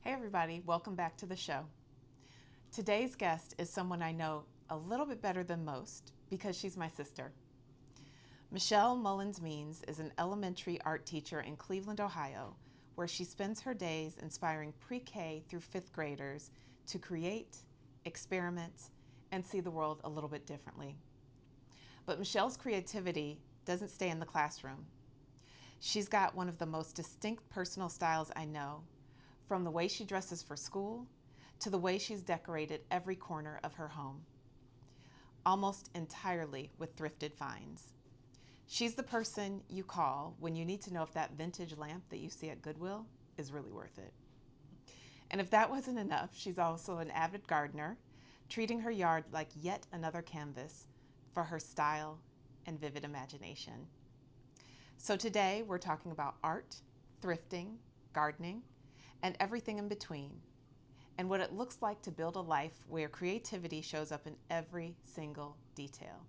Hey everybody, welcome back to the show. Today's guest is someone I know a little bit better than most because she's my sister. Mullins Means is an elementary art teacher in Cleveland, Ohio, where she spends her days inspiring PreK through fifth graders to create, experiment, and see the world a little bit differently. But Michelle's creativity doesn't stay in the classroom. She's got one of the most distinct personal styles I know, from the way she dresses for school to the way she's decorated every corner of her home, almost entirely with thrifted finds. She's the person you call when you need to know if that vintage lamp that you see at Goodwill is really worth it. And if that wasn't enough, she's also an avid gardener, treating her yard like yet another canvas for her style and vivid imagination. So today we're talking about art, thrifting, gardening, and everything in between, and what it looks like to build a life where creativity shows up in every single detail.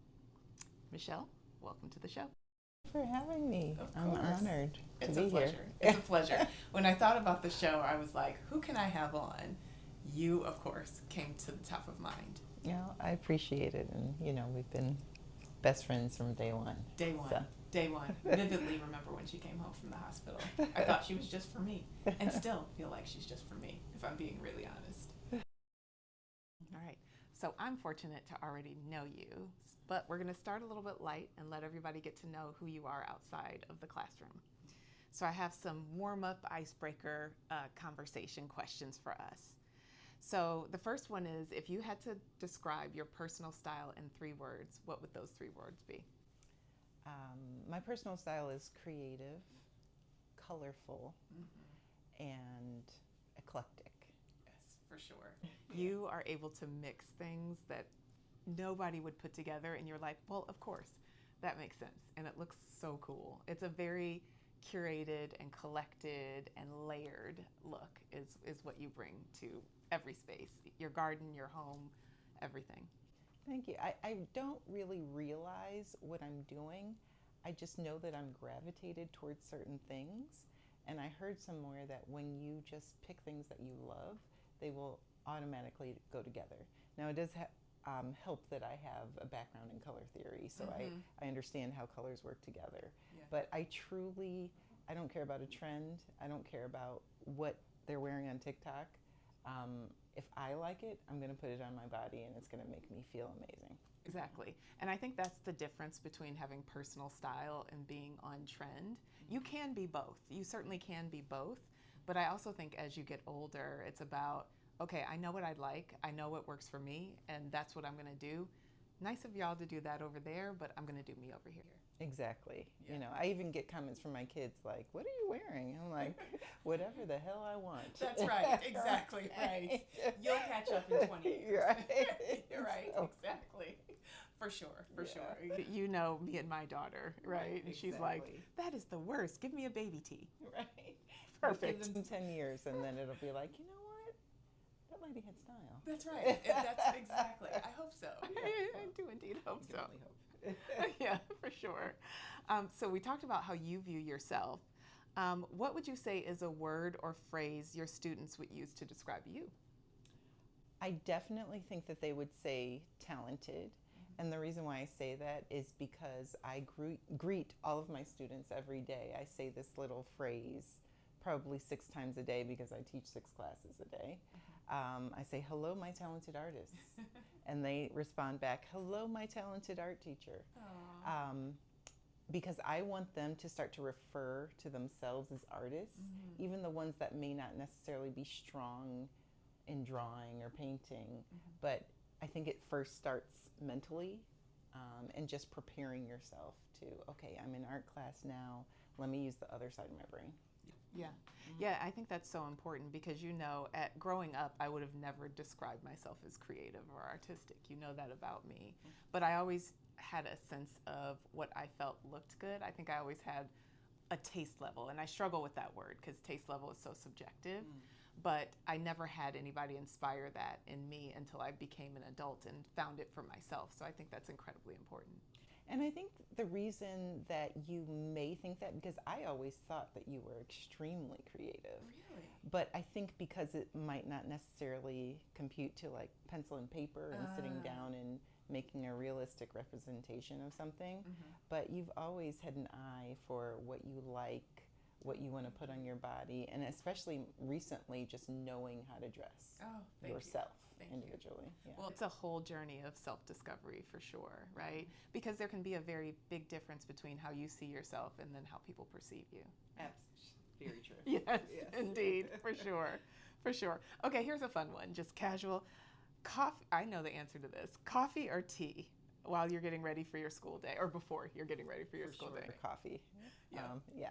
Michelle, welcome to the show. Thank you for having me. I'm honored to It's be a pleasure. here. It's a pleasure. When I thought about the show, I was like, who can I have on? You, of course, came to the top of mind. I appreciate it, and we've been best friends from day one. Day one. So. Day one. Vividly remember when she came home from the hospital. I thought she was just for me, and still feel like she's just for me, if I'm being really honest. All right. So I'm fortunate to already know you, but we're going to start a little bit light and let everybody get to know who you are outside of the classroom. So I have some warm-up icebreaker conversation questions for us. So the first one is, if you had to describe your personal style in 3 words, what would those 3 words be? My personal style is creative, colorful, Mm-hmm. and eclectic. Yes, for sure. You are able to mix things that nobody would put together, and you're like, well, of course, that makes sense. And it looks so cool. It's a very curated and collected and layered look is what you bring to every space, your garden, your home, everything. Thank you. I don't really realize what I'm doing. I just know that I'm gravitated towards certain things. And I heard somewhere that when you just pick things that you love, they will automatically go together. Now, it does help that I have a background in color theory, so I understand how colors work together. Yeah. But I don't care about a trend. I don't care about what they're wearing on TikTok. If I like it, I'm going to put it on my body, and it's going to make me feel amazing. Exactly. And I think that's the difference between having personal style and being on trend. You can be both. You certainly can be both. But I also think as you get older, it's about, okay, I know what I like, I know what works for me, and that's what I'm going to do. Nice of y'all to do that over there, but I'm going to do me over here. Exactly. Yeah. I even get comments from my kids like, "What are you wearing?" I'm like, "Whatever the hell I want." That's right. Exactly. Right. You'll catch up in 20 years. Right. You're right. So. Exactly. For sure. For Yeah. sure. You know me and my daughter, right? And she's like, Exactly. that is the worst. Give me a baby tea. Right. Perfect. Give them 10 years, and then it'll be like, you know what? That lady had style. That's right. That's exactly. I hope so. Yeah. I do indeed hope I so. can only hope. Yeah, for sure. So we talked about how you view yourself. What would you say is a word or phrase your students would use to describe you? I definitely think that they would say talented. And the reason why I say that is because I greet all of my students every day. I say this little phrase probably 6 times a day because I teach 6 classes a day. I say, "Hello, my talented artists." And they respond back, "Hello, my talented art teacher." Because I want them to start to refer to themselves as artists, even the ones that may not necessarily be strong in drawing or painting. But I think it first starts mentally, and just preparing yourself to, okay, I'm in art class now, let me use the other side of my brain. Yeah. Yeah, I think that's so important because at growing up, I would have never described myself as creative or artistic. You know that about me. But I always had a sense of what I felt looked good. I think I always had a taste level, and I struggle with that word because taste level is so subjective. But I never had anybody inspire that in me until I became an adult and found it for myself. So I think that's incredibly important. And I think the reason that you may think that, because I always thought that you were extremely creative. Really? But I think because it might not necessarily compute to like pencil and paper and sitting down and making a realistic representation of something, but you've always had an eye for what you like, what you want to put on your body, and especially recently just knowing how to dress yourself individually. Yeah. Well, it's a whole journey of self-discovery for sure, right? Because there can be a very big difference between how you see yourself and then how people perceive you. Very true. Yes, indeed, for sure, for sure. Okay, here's a fun one, just casual. Coffee, I know the answer to this. Coffee or tea while you're getting ready for your school day, or before you're getting ready for your school day? Coffee. Yeah.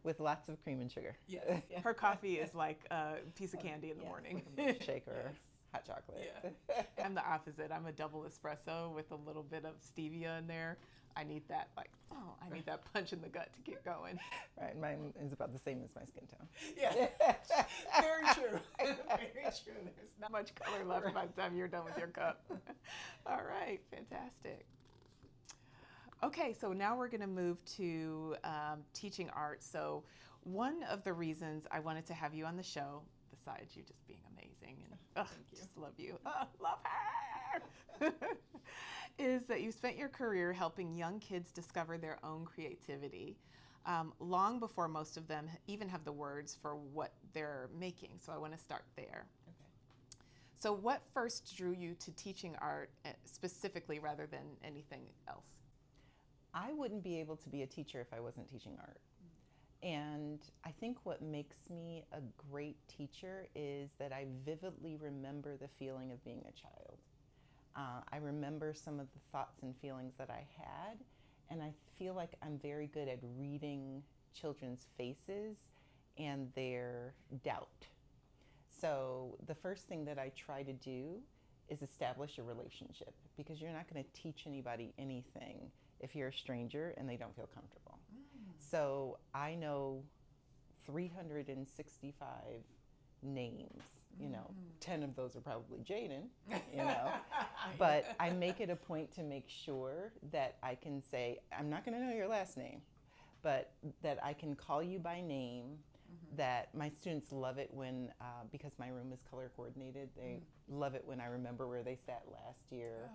With lots of cream and sugar. Yes. Her coffee is like a piece of candy in the morning. Like a milkshake or hot chocolate. Yeah. I'm the opposite. I'm a double espresso with a little bit of stevia in there. I need that, I need that punch in the gut to get going. Right, mine is about the same as my skin tone. Yeah. Very true. Very true. There's not much color left by the time you're done with your cup. All right, fantastic. Okay, so now we're going to move to teaching art. So one of the reasons I wanted to have you on the show, besides you just being amazing and just love you, love her, is that you spent your career helping young kids discover their own creativity long before most of them even have the words for what they're making. So I want to start there. Okay. So what first drew you to teaching art specifically rather than anything else? I wouldn't be able to be a teacher if I wasn't teaching art. And I think what makes me a great teacher is that I vividly remember the feeling of being a child. I remember some of the thoughts and feelings that I had, and I feel like I'm very good at reading children's faces and their doubt. So the first thing that I try to do is establish a relationship, because you're not going to teach anybody anything if you're a stranger and they don't feel comfortable. So I know 365 names, 10 of those are probably Jaden, but I make it a point to make sure that I can say, I'm not going to know your last name, but that I can call you by name, that my students love it when, because my room is color coordinated, they love it when I remember where they sat last year.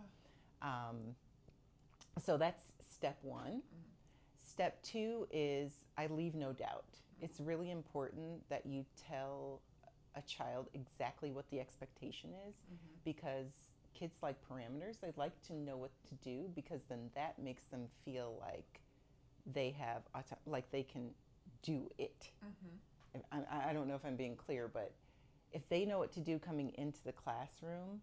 So that's step one. Step two is I leave no doubt. It's really important that you tell a child exactly what the expectation is, because kids like parameters. They like to know what to do, because then that makes them feel like they have, like they can do it. I don't know if I'm being clear, but if they know what to do coming into the classroom,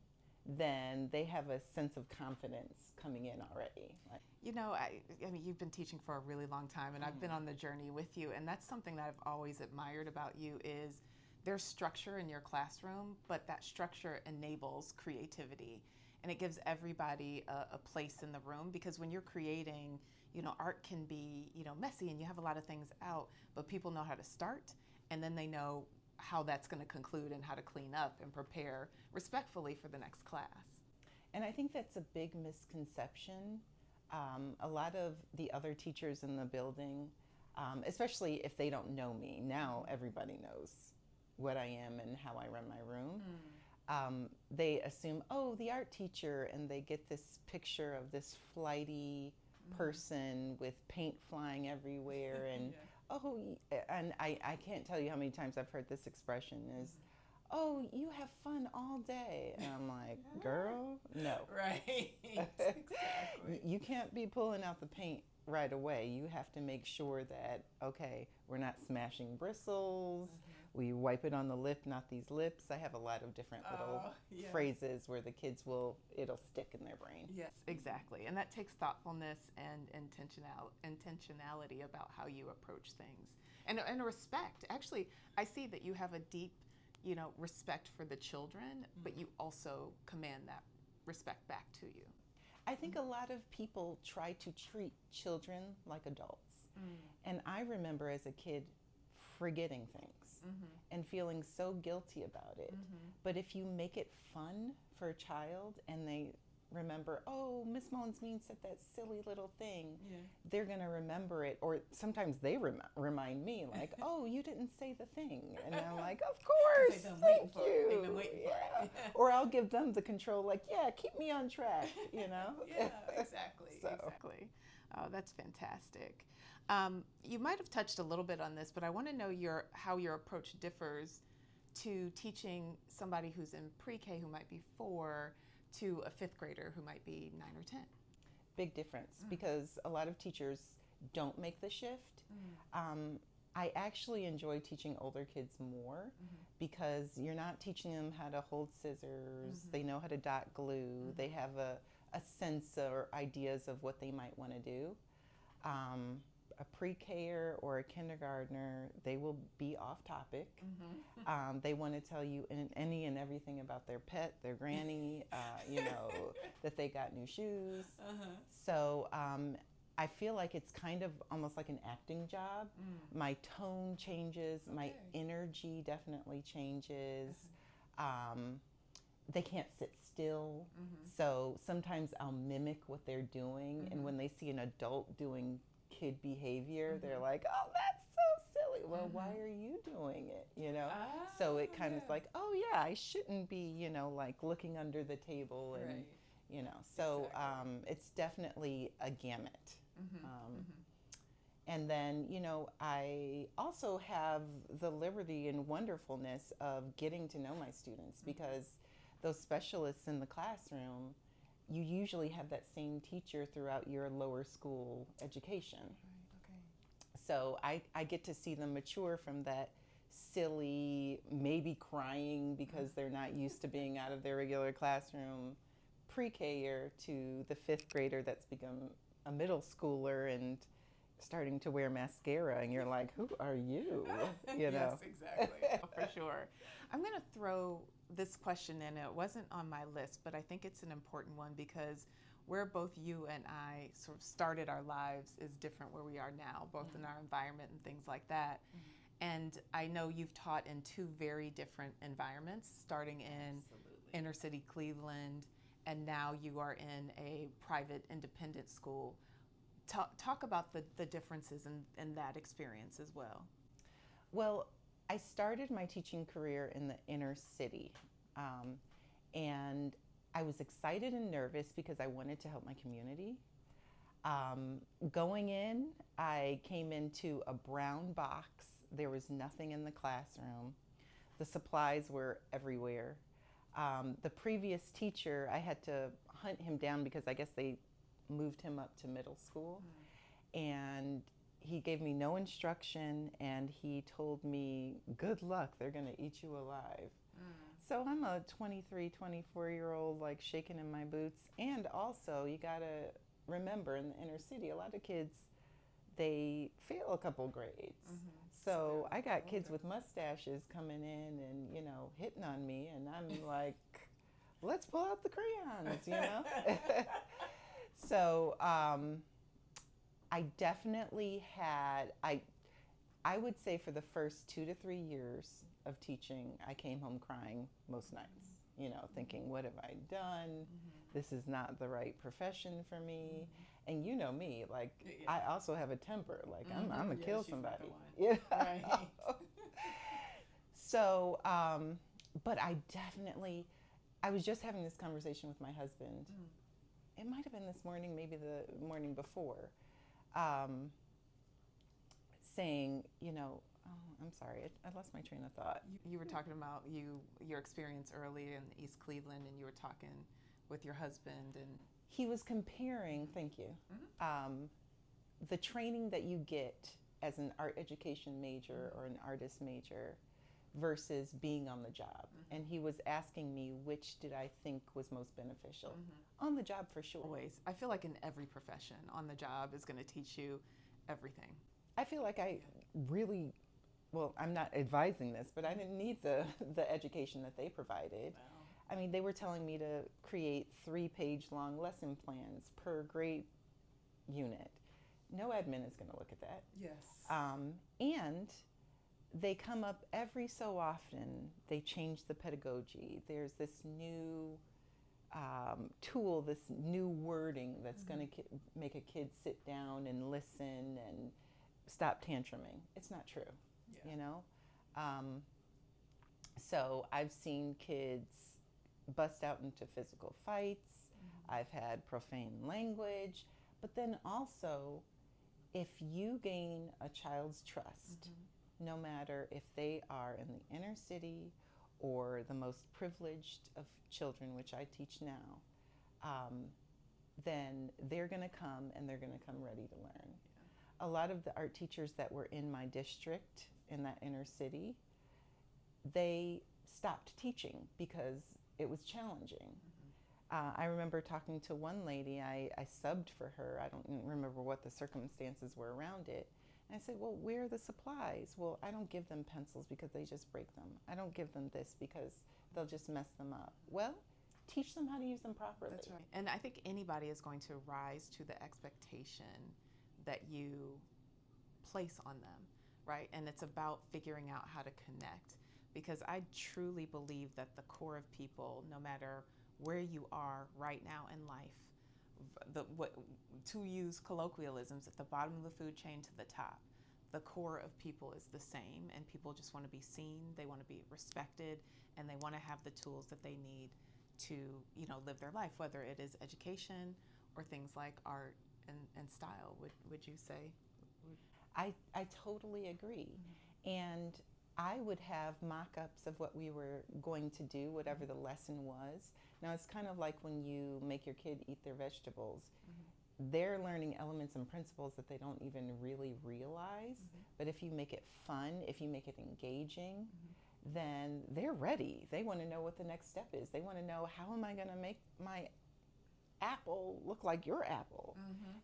then they have a sense of confidence coming in already. I mean, you've been teaching for a really long time, and I've been on the journey with you, and that's something that I've always admired about you is there's structure in your classroom, but that structure enables creativity, and it gives everybody a place in the room, because when you're creating, art can be, messy and you have a lot of things out, but people know how to start, and then they know how that's going to conclude and how to clean up and prepare respectfully for the next class. And I think that's a big misconception. A lot of the other teachers in the building, especially if they don't know me, now everybody knows what I am and how I run my room. They assume, the art teacher, and they get this picture of this flighty person with paint flying everywhere, and and I can't tell you how many times I've heard this expression is, you have fun all day. And I'm like, girl, no. Right. Exactly. You can't be pulling out the paint right away. You have to make sure that, okay, we're not smashing bristles. We wipe it on the lip, not these lips. I have a lot of different little phrases where the kids it'll stick in their brain. Yes, exactly. And that takes thoughtfulness and intentionality about how you approach things. And a respect. Actually, I see that you have a deep, respect for the children, but you also command that respect back to you. I think a lot of people try to treat children like adults. And I remember as a kid forgetting things and feeling so guilty about it. But if you make it fun for a child and they remember, oh, Miss Mullins Means said that silly little thing. Yeah. They're going to remember it. Or sometimes they remind me, like, oh, you didn't say the thing. And I'm like, of course, They've been thank waiting for you. it. They've been waiting for it. Or I'll give them the control, like, yeah, keep me on track, you know? Yeah, exactly. So. Exactly. Oh, that's fantastic. You might have touched a little bit on this, but I want to know how your approach differs to teaching somebody who's in pre-K who might be 4 to a 5th grader who might be 9 or 10. Big difference, because a lot of teachers don't make the shift. I actually enjoy teaching older kids more because you're not teaching them how to hold scissors. They know how to dot glue. They have a sense or ideas of what they might want to do. A pre-Ker or a kindergartner, they will be off topic. They want to tell you any and everything about their pet, their granny, you know, that they got new shoes. So I feel like it's kind of almost like an acting job. My tone changes, my energy definitely changes. They can't sit still. So sometimes I'll mimic what they're doing. And when they see an adult doing kid behavior, they're like, oh, that's so silly. Well, why are you doing it? You know? So it kind of like, oh yeah, I shouldn't be, you know, like looking under the table and, you know, so it's definitely a gamut. And then, you know, I also have the liberty and wonderfulness of getting to know my students because those specialists in the classroom, you usually have that same teacher throughout your lower school education. So I get to see them mature from that silly, maybe crying because they're not used to being out of their regular classroom, pre-Ker to the 5th grader that's become a middle schooler and starting to wear mascara, and you're like, who are you? You know? Yes, exactly. For sure. I'm going to throw this question in. It wasn't on my list, but I think it's an important one because where both you and I sort of started our lives is different where we are now, both in our environment and things like that. And I know you've taught in 2 very different environments, starting in inner city Cleveland, and now you are in a private independent school. Talk about the differences in that experience as well. Well, I started my teaching career in the inner city, and I was excited and nervous because I wanted to help my community. Going in, I came into a brown box. There was nothing in the classroom. The supplies were everywhere. The previous teacher, I had to hunt him down because I guess they moved him up to middle school. And he gave me no instruction, and he told me, good luck, they're going to eat you alive. So I'm a 23, 24-year-old, like shaking in my boots. And also, you got to remember, in the inner city, a lot of kids, they fail a couple grades. So I got kids with mustaches coming in and, you know, hitting on me, and I'm like, let's pull out the crayons, you know? So I definitely had, I would say for the first 2 to 3 years of teaching, I came home crying most nights, you know, thinking, what have I done? This is not the right profession for me. And you know me, like, I also have a temper, like, I'm going to kill somebody. Yeah. So, but I was just having this conversation with my husband. It might have been this morning, maybe the morning before, saying, you know, oh, I'm sorry, I lost my train of thought. You were talking about your experience early in East Cleveland, and you were talking with your husband, and he was comparing, thank you, the training that you get as an art education major or an artist major versus being on the job. And he was asking me which did I think was most beneficial. On the job, for sure. Always. I feel like in every profession, on the job is going to teach you everything. I feel like I really, well, I'm not advising this, but I didn't need the education that they provided. I mean, they were telling me to create 3-page long lesson plans per grade unit. No admin is going to look at that. And they come up every so often. They change the pedagogy. There's this new tool, this new wording that's going to make a kid sit down and listen and stop tantruming. It's not true, you know? So I've seen kids bust out into physical fights. I've had profane language. But then also, if you gain a child's trust, no matter if they are in the inner city or the most privileged of children, which I teach now, then they're going to come and they're going to come ready to learn. A lot of the art teachers that were in my district in that inner city, they stopped teaching because it was challenging. I remember talking to one lady, I subbed for her. I don't remember what the circumstances were around it. And I said, well, where are the supplies? Well, I don't give them pencils because they just break them. I don't give them this because they'll just mess them up. Well, teach them how to use them properly. That's right. And I think anybody is going to rise to the expectation that you place on them, right? And it's about figuring out how to connect, because I truly believe that the core of people, no matter where you are right now in life, to use colloquialisms, at the bottom of the food chain to the top, the core of people is the same, and people just want to be seen, they want to be respected, and they want to have the tools that they need to, you know, live their life, whether it is education or things like art and style. Would you say? I totally agree. And I would have mock-ups of what we were going to do, whatever the lesson was. Now, it's kind of like when you make your kid eat their vegetables. They're learning elements and principles that they don't even really realize. But if you make it fun, if you make it engaging, then they're ready. They want to know what the next step is. They want to know, how am I going to make my apple look like your apple?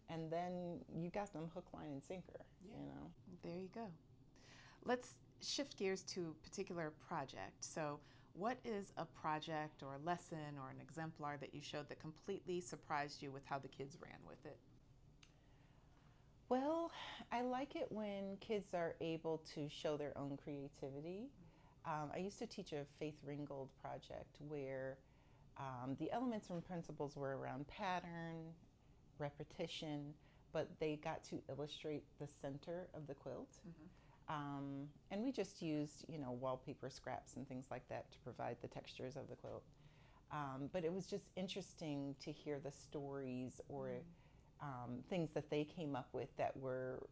And then you got them hook, line, and sinker, you know? There you go. Let's shift gears to a particular project. So what is a project or a lesson or an exemplar that you showed that completely surprised you with how the kids ran with it? Well, I like it when kids are able to show their own creativity. I used to teach a Faith Ringgold project where the elements and principles were around pattern, repetition, but they got to illustrate the center of the quilt. And we just used, you know, wallpaper scraps and things like that to provide the textures of the quilt. But it was just interesting to hear the stories or things that they came up with that were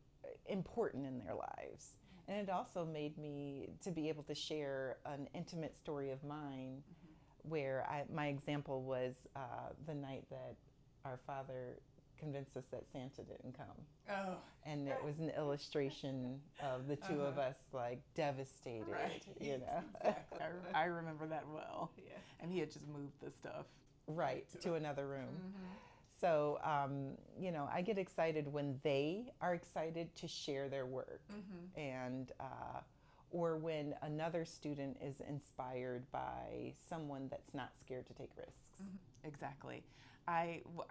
important in their lives. And it also made me to be able to share an intimate story of mine where my example was the night that our father convinced us that Santa didn't come. Oh. And it was an illustration of the two of us, like, devastated, you know. Exactly. I remember that well. And he had just moved the stuff. Right, to another room. So, you know, I get excited when they are excited to share their work. And, or when another student is inspired by someone that's not scared to take risks. Exactly.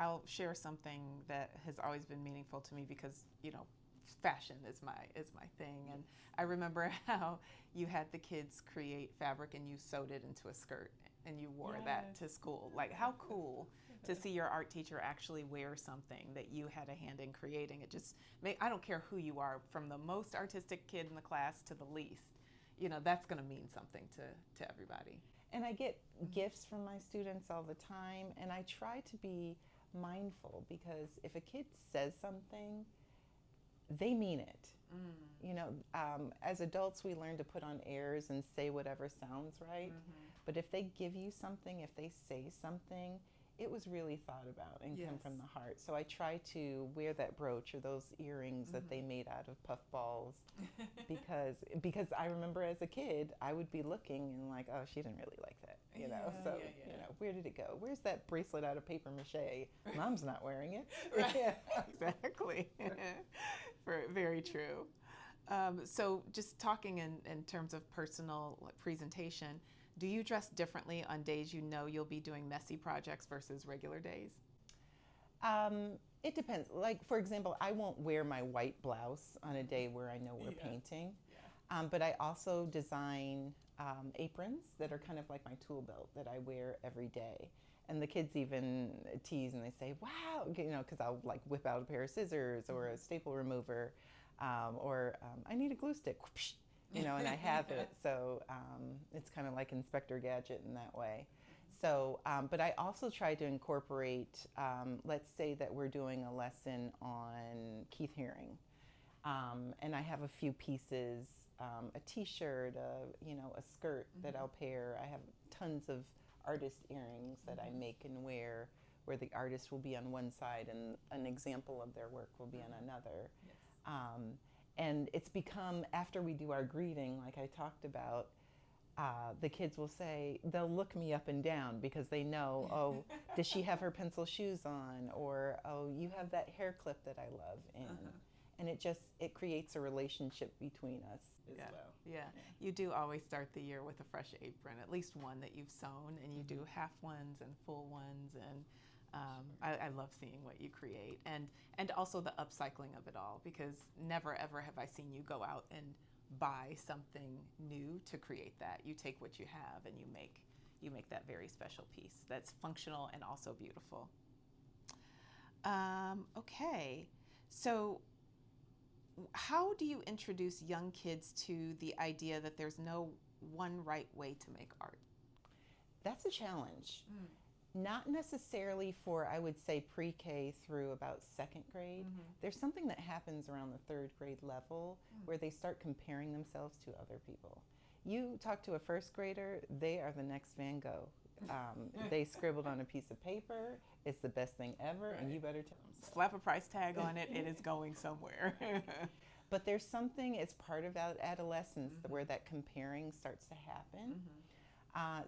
I'll share something that has always been meaningful to me because, you know, fashion is my thing. And I remember how you had the kids create fabric and you sewed it into a skirt and you wore that to school. Like, how cool to see your art teacher actually wear something that you had a hand in creating. It just I don't care who you are, from the most artistic kid in the class to the least, you know, that's going to mean something to everybody. And I get gifts from my students all the time, and I try to be mindful, because if a kid says something, they mean it. You know, as adults, we learn to put on airs and say whatever sounds right. But if they give you something, if they say something, it was really thought about and come from the heart. So I try to wear that brooch or those earrings that they made out of puff balls, because I remember as a kid, I would be looking and like, oh, she didn't really like that, you know. So you know, where did it go? Where's that bracelet out of paper mache? Mom's not wearing it. Exactly. Very true. So just talking in terms of personal presentation, do you dress differently on days you know you'll be doing messy projects versus regular days? It depends. Like, for example, I won't wear my white blouse on a day where I know we're painting. But I also design aprons that are kind of like my tool belt that I wear every day. And the kids even tease and they say, wow, because I'll like whip out a pair of scissors or a staple remover, or I need a glue stick, and I have it. So it's kind of like Inspector Gadget in that way. So, but I also try to incorporate, let's say that we're doing a lesson on Keith Haring, and I have a few pieces, a t-shirt, a skirt that I'll pair. I have tons of artist earrings that I make and wear, where the artist will be on one side and an example of their work will be on another. Yes. And it's become, after we do our greeting, like I talked about, the kids will say, they'll look me up and down because they know, oh, does she have her pencil shoes on? Or, oh, you have that hair clip that I love. And it creates a relationship between us as well. Yeah. You do always start the year with a fresh apron, at least one that you've sewn, and you do half ones and full ones, and I love seeing what you create, and also the upcycling of it all, because never ever have I seen you go out and buy something new to create that. You take what you have and you make that very special piece that's functional and also beautiful. Okay, so how do you introduce young kids to the idea that there's no one right way to make art? That's a challenge. Not necessarily for, I would say, pre-K through about second grade. There's something that happens around the third grade level where they start comparing themselves to other people. You talk to a first grader, they are the next Van Gogh. They scribbled on a piece of paper, it's the best thing ever, and you better tell them so. Slap a price tag on it, it is going somewhere. But there's something, it's part of adolescence where that comparing starts to happen.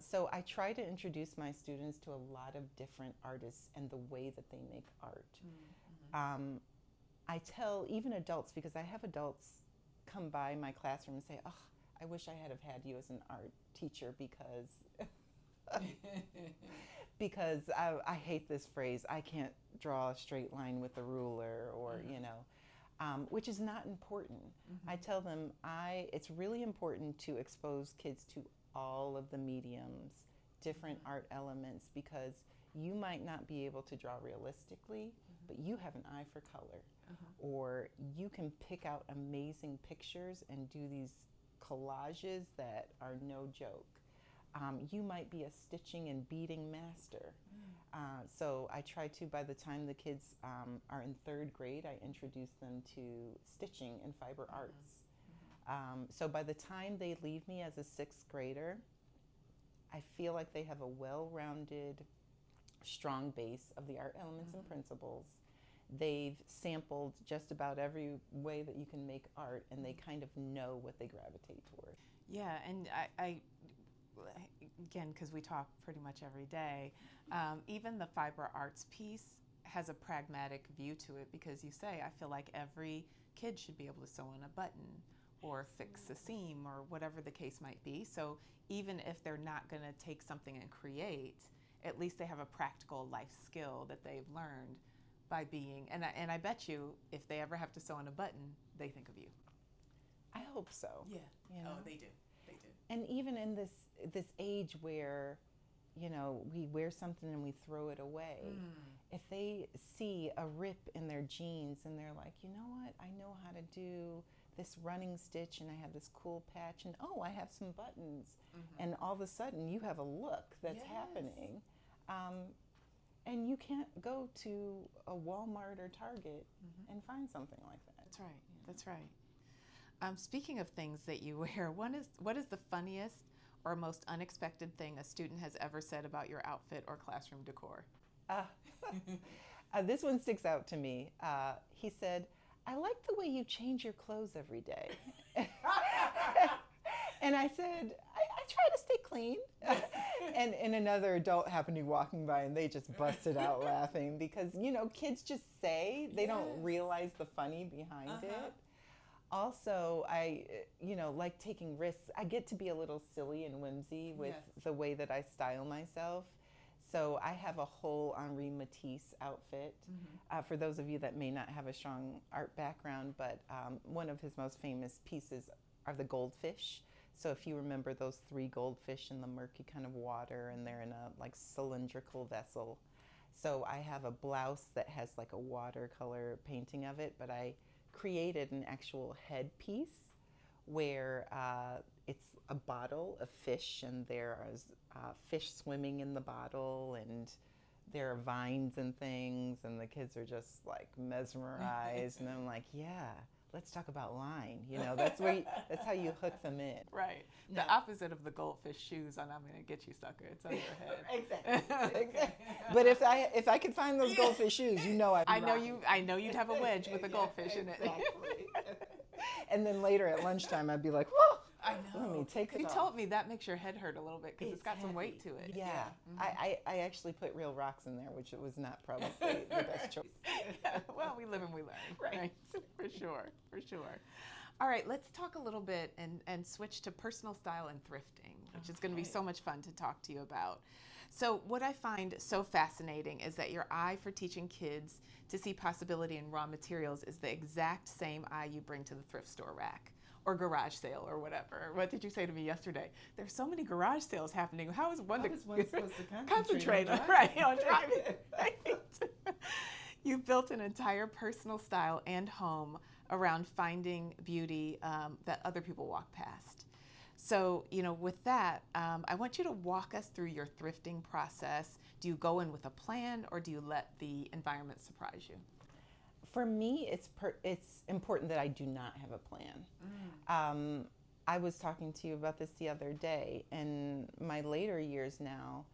So I try to introduce my students to a lot of different artists and the way that they make art. I tell even adults, because I have adults come by my classroom and say, oh, I wish I had have had you as an art teacher because I hate this phrase, I can't draw a straight line with a ruler, or, which is not important. I tell them it's really important to expose kids to all of the mediums, different art elements, because you might not be able to draw realistically, but you have an eye for color. Or you can pick out amazing pictures and do these collages that are no joke. You might be a stitching and beading master. So I try to, by the time the kids are in third grade, I introduce them to stitching and fiber arts. So by the time they leave me as a sixth grader, I feel like they have a well-rounded, strong base of the art elements and principles. They've sampled just about every way that you can make art, and they kind of know what they gravitate toward. Yeah, and I again, because we talk pretty much every day, even the fiber arts piece has a pragmatic view to it, because you say, I feel like every kid should be able to sew on a button or fix a seam or whatever the case might be. So even if they're not going to take something and create, at least they have a practical life skill that they've learned by being, and I bet you if they ever have to sew on a button, they think of you. I hope so. Yeah. You know? Oh, they do. They do. And even in this age where, we wear something and we throw it away, if they see a rip in their jeans and they're like, you know what, I know how to do this running stitch and I have this cool patch and oh, I have some buttons. And all of a sudden you have a look that's happening. And you can't go to a Walmart or Target and find something like that. That's right. That's right. Speaking of things that you wear, what is the funniest or most unexpected thing a student has ever said about your outfit or classroom decor? This one sticks out to me. He said, I like the way you change your clothes every day. And I said, I try to stay clean. And another adult happened to be walking by and they just busted out laughing because, kids just say, they don't realize the funny behind it. Also, I, like taking risks. I get to be a little silly and whimsy with the way that I style myself. So I have a whole Henri Matisse outfit. For those of you that may not have a strong art background, but one of his most famous pieces are the goldfish. So if you remember those 3 goldfish in the murky kind of water, and they're in a like cylindrical vessel. So I have a blouse that has like a watercolor painting of it, but I created an actual headpiece where it's a bottle of fish, and there is fish swimming in the bottle, and there are vines and things, and the kids are just like mesmerized. And I'm like, yeah, let's talk about line. You know, that's how you hook them in. Right. No. The opposite of the goldfish shoes on I'm gonna get you, sucker. It's on your head. Exactly. But if I could find those goldfish shoes, you know I know you'd have a wedge with a goldfish in it. Exactly. And then later at lunchtime, I'd be like, whoa. I know. Let me take it You off. told me that makes your head hurt a little bit because it's got some weight to it. Yeah. Mm-hmm. I actually put real rocks in there, which was not probably the best choice. Well, we live and we learn. Right. For sure. All right, let's talk a little bit and switch to personal style and thrifting, which is going to be so much fun to talk to you about. So what I find so fascinating is that your eye for teaching kids to see possibility in raw materials is the exact same eye you bring to the thrift store rack or garage sale or whatever. What did you say to me yesterday? There's so many garage sales happening. How is one supposed to concentrate on driving? Right. You've built an entire personal style and home around finding beauty that other people walk past. So, with that, I want you to walk us through your thrifting process. Do you go in with a plan, or do you let the environment surprise you? For me, it's important that I do not have a plan. I was talking to you about this the other day. In my later years now,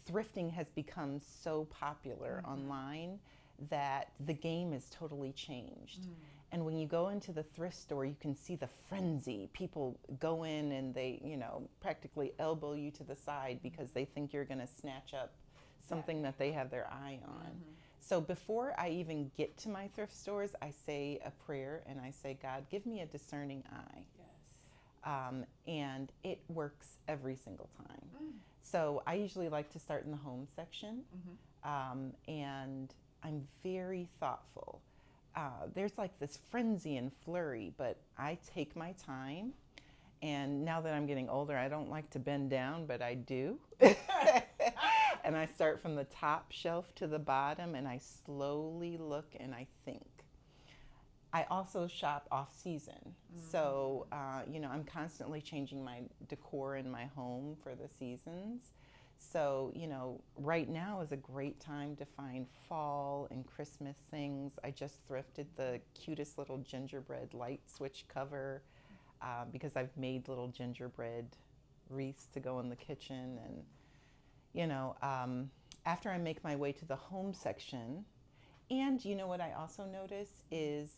thrifting has become so popular online that the game is totally changed. And when you go into the thrift store, you can see the frenzy. People go in and they, practically elbow you to the side because they think you're going to snatch up something that they have their eye on. So before I even get to my thrift stores, I say a prayer and I say, God, give me a discerning eye. Yes. And it works every single time. So I usually like to start in the home section, and I'm very thoughtful. There's like this frenzy and flurry, but I take my time. And now that I'm getting older, I don't like to bend down, but I do. And I start from the top shelf to the bottom, and I slowly look and I think. I also shop off season. So, I'm constantly changing my decor in my home for the seasons. So, right now is a great time to find fall and Christmas things. I just thrifted the cutest little gingerbread light switch cover because I've made little gingerbread wreaths to go in the kitchen. And, after I make my way to the home section, and what I also notice is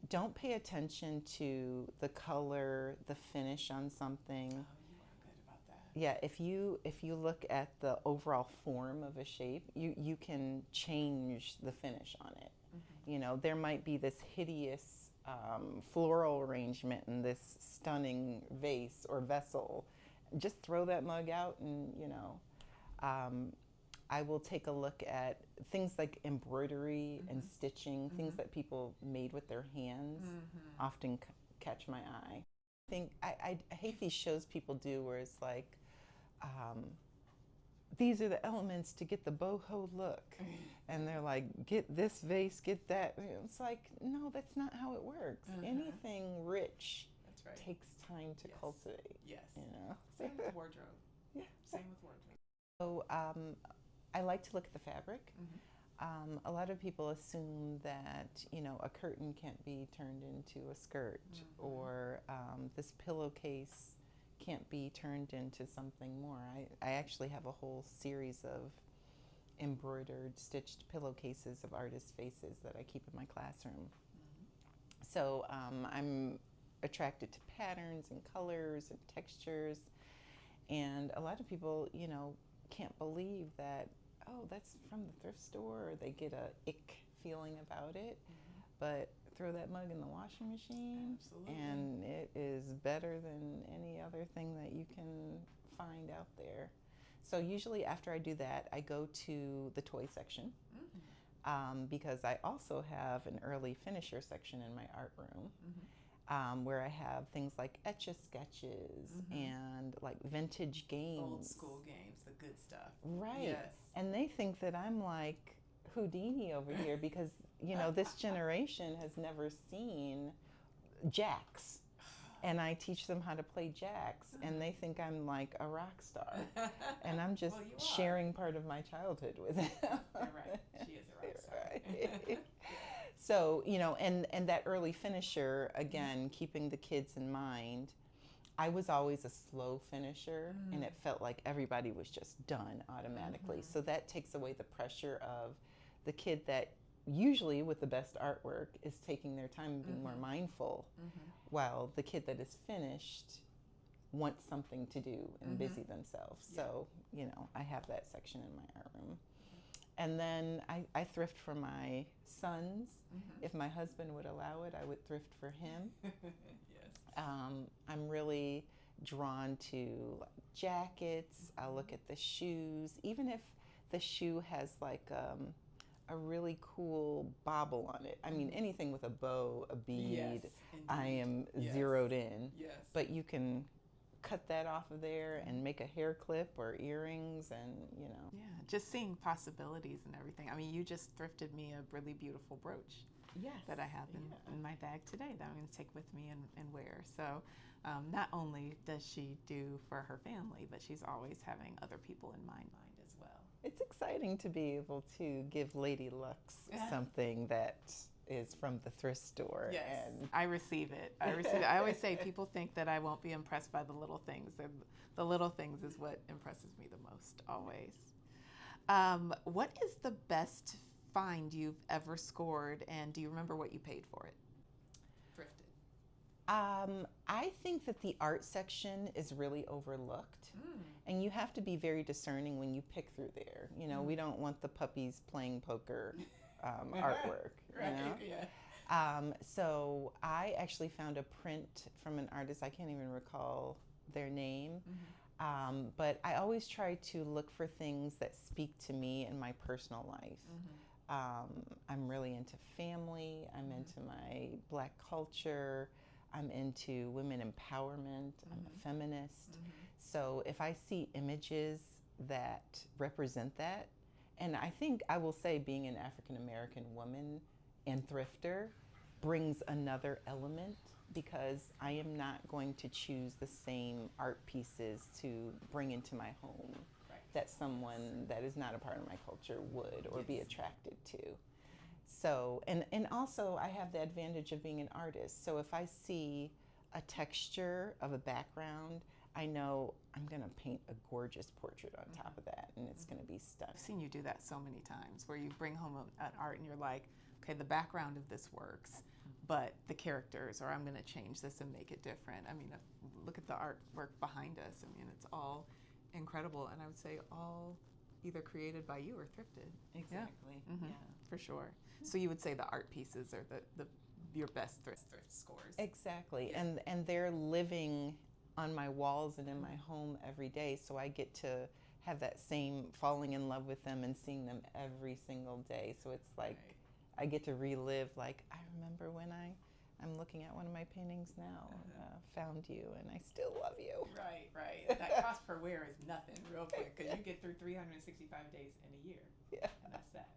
don't pay attention to the color, the finish on something. Oh, you are good about that. Yeah, if you look at the overall form of a shape, you can change the finish on it. There might be this hideous floral arrangement in this stunning vase or vessel. Just throw that mug out, and I will take a look at things like embroidery and stitching, things that people made with their hands often catch my eye. I hate these shows people do where it's like, these are the elements to get the boho look. And they're like, get this vase, get that. It's like, no, that's not how it works. Anything rich takes time to cultivate. Yes. Same with wardrobe. Yeah. Same with wardrobe. So I like to look at the fabric. A lot of people assume that, a curtain can't be turned into a skirt, or this pillowcase can't be turned into something more. I actually have a whole series of embroidered, stitched pillowcases of artists' faces that I keep in my classroom. So I'm attracted to patterns and colors and textures. And a lot of people, can't believe that, oh, that's from the thrift store, or they get a ick feeling about it. But throw that mug in the washing machine, and it is better than any other thing that you can find out there. So usually after I do that, I go to the toy section, because I also have an early finisher section in my art room. where I have things like Etch-a-Sketches and like vintage games. Old school games, the good stuff. Right. Yes. And they think that I'm like Houdini over here because, you know, this generation has never seen jacks. And I teach them how to play jacks, and they think I'm like a rock star. And I'm just sharing part of my childhood with them. You're right. She is a rock star. Right. So, you know, and that early finisher, again, keeping the kids in mind, I was always a slow finisher, and it felt like everybody was just done automatically. So that takes away the pressure of the kid that usually with the best artwork is taking their time and being more mindful, while the kid that is finished wants something to do and busy themselves. So, you know, I have that section in my art room. And then I thrift for my sons. If my husband would allow it, I would thrift for him. Yes. I'm really drawn to jackets. I'll look at the shoes. Even if the shoe has like a really cool bobble on it. I mean, anything with a bow, a bead, I am zeroed in. Yes. But you can cut that off of there and make a hair clip or earrings, and you know. Yeah, just seeing possibilities and everything. I mean, you just thrifted me a really beautiful brooch that I have in my bag today that I'm going to take with me and wear. So not only does she do for her family, but she's always having other people in mind as well. It's exciting to be able to give Lady Lux something that is from the thrift store. Yes, and I receive it. I always say people think that I won't be impressed by the little things. The little things is what impresses me the most, always. What is the best find you've ever scored, and do you remember what you paid for it? Thrifted. I think that the art section is really overlooked, and you have to be very discerning when you pick through there. You know, we don't want the puppies playing poker artwork. Right. You know? Yeah. So I actually found a print from an artist, I can't even recall their name, but I always try to look for things that speak to me in my personal life. I'm really into family, I'm into my Black culture, I'm into women empowerment, I'm a feminist. So if I see images that represent that, and I think I will say being an African American woman and thrifter brings another element, because I am not going to choose the same art pieces to bring into my home that someone that is not a part of my culture would or be attracted to. So, and also I have the advantage of being an artist. So if I see a texture of a background, I know I'm gonna paint a gorgeous portrait on top of that, and it's gonna be stunning. I've seen you do that so many times, where you bring home an art and you're like, okay, the background of this works, but the characters, or I'm gonna change this and make it different. I mean, look at the artwork behind us. I mean, it's all incredible, and I would say all either created by you or thrifted. Exactly. Yeah, for sure. So you would say the art pieces are your best thrift scores. Exactly, and they're living on my walls and in my home every day, so I get to have that same falling in love with them and seeing them every single day. So it's like I get to relive, like, I remember when I'm looking at one of my paintings now, found you, and I still love you. Right. That cost per wear is nothing, real quick, because you get through 365 days in a year. Yeah. And that's that.